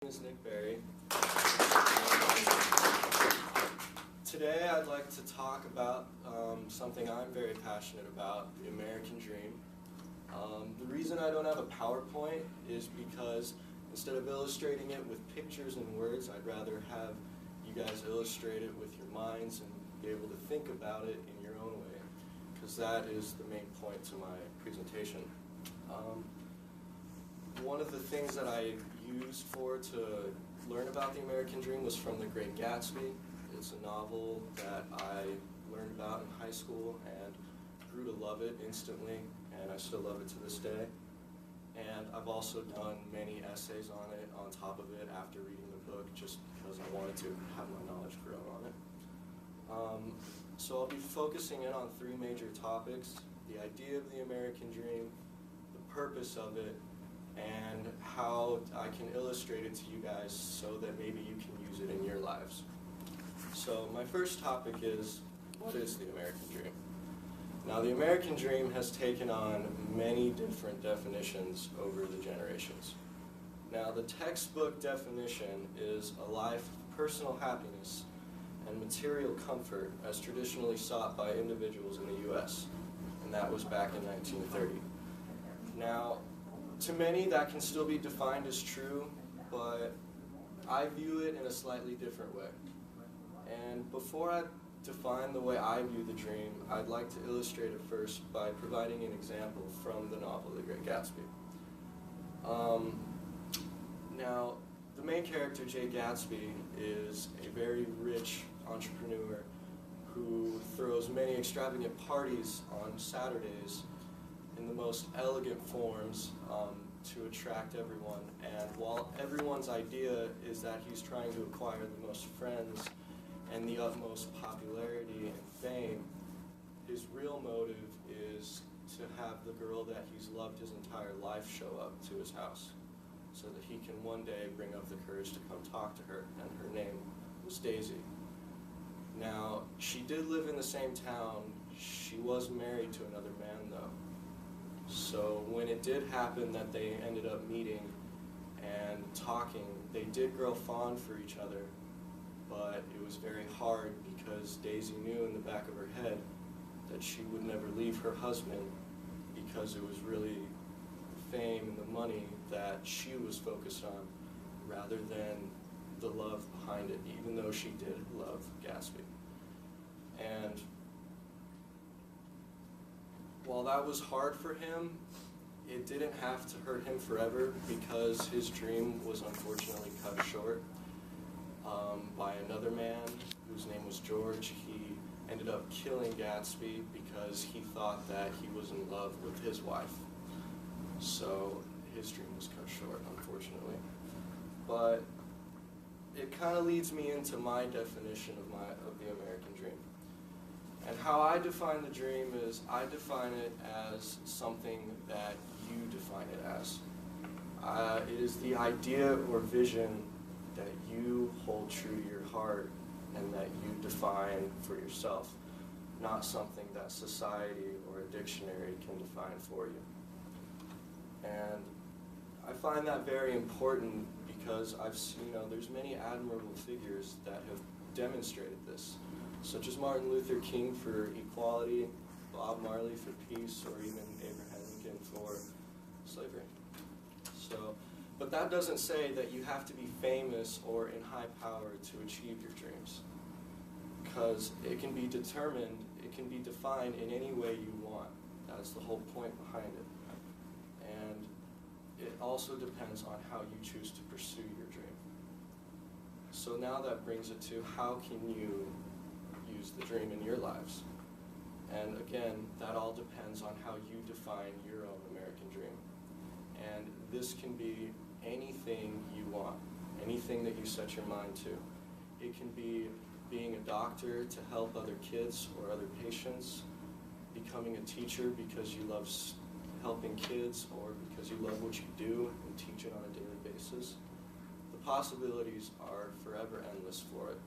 My name is Nick Berry. Today I'd like to talk about something I'm very passionate about, the American dream. The reason I don't have a PowerPoint is because instead of illustrating it with pictures and words, I'd rather have you guys illustrate it with your minds and be able to think about it in your own way, because that is the main point to my presentation. One of the things that I used to learn about the American dream was from The Great Gatsby. It's a novel that I learned about in high school and grew to love it instantly, and I still love it to this day. And I've also done many essays on it, on top of it, after reading the book, just because I wanted to have my knowledge grow on it. So I'll be focusing in on three major topics: the idea of the American dream, the purpose of it, and how I can illustrate it to you guys so that maybe you can use it in your lives. So my first topic is, what is the American dream? Now, the American dream has taken on many different definitions over the generations. Now, the textbook definition is a life of personal happiness and material comfort as traditionally sought by individuals in the U.S., and that was back in 1930. Now, to many, that can still be defined as true, but I view it in a slightly different way. And before I define the way I view the dream, I'd like to illustrate it first by providing an example from the novel The Great Gatsby. Now, the main character, Jay Gatsby, is a very rich entrepreneur who throws many extravagant parties on Saturdays in the most elegant forms to attract everyone. And while everyone's idea is that he's trying to acquire the most friends and the utmost popularity and fame, his real motive is to have the girl that he's loved his entire life show up to his house so that he can one day bring up the courage to come talk to her, and her name was Daisy. Now, she did live in the same town. She was married to another man, though. So when it did happen that they ended up meeting and talking, they did grow fond for each other, but it was very hard because Daisy knew in the back of her head that she would never leave her husband, because it was really the fame and the money that she was focused on rather than the love behind it, even though she did love Gatsby. And while that was hard for him, it didn't have to hurt him forever, because his dream was unfortunately cut short by another man whose name was George. He ended up killing Gatsby because he thought that he was in love with his wife. So his dream was cut short, unfortunately. But it kind of leads me into my definition of the American dream. And how I define the dream is, I define it as something that you define it as. It is the idea or vision that you hold true to your heart and that you define for yourself, not something that society or a dictionary can define for you. And I find that very important because I've seen, there's many admirable figures that have demonstrated this, such as Martin Luther King for equality, Bob Marley for peace, or even Abraham Lincoln for slavery. But that doesn't say that you have to be famous or in high power to achieve your dreams, because it can be determined, it can be defined in any way you want. That's the whole point behind it. And it also depends on how you choose to pursue your dream. So now that brings it to, how can you use the dream in your lives? And again, that all depends on how you define your own American dream. And this can be anything you want, anything that you set your mind to. It can be being a doctor to help other kids or other patients, becoming a teacher because you love helping kids, or because you love what you do and teach it on a daily basis. The possibilities are forever endless for it.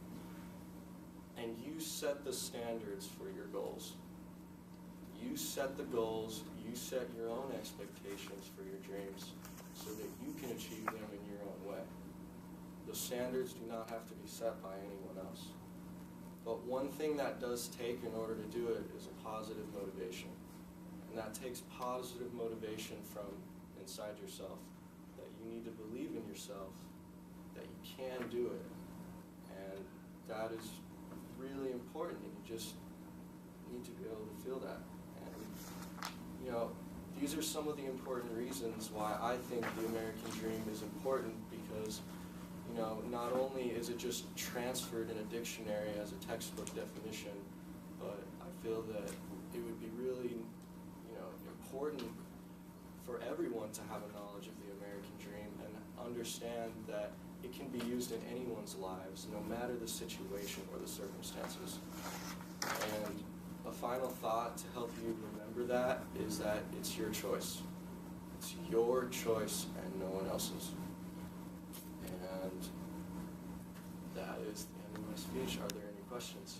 And you set the standards for your goals. You set the goals, you set your own expectations for your dreams so that you can achieve them in your own way. The standards do not have to be set by anyone else. But one thing that does take in order to do it is a positive motivation. And that takes positive motivation from inside yourself, that you need to believe in yourself, that you can do it. And that is really important, and you just need to be able to feel that. And, you know, these are some of the important reasons why I think the American dream is important, because, you know, not only is it just transferred in a dictionary as a textbook definition, but I feel that it would be really, you know, important for everyone to have a knowledge of the American dream and understand that it can be used in anyone's lives, no matter the situation or the circumstances. And a final thought to help you remember that is that it's your choice. It's your choice and no one else's. And that is the end of my speech. Are there any questions?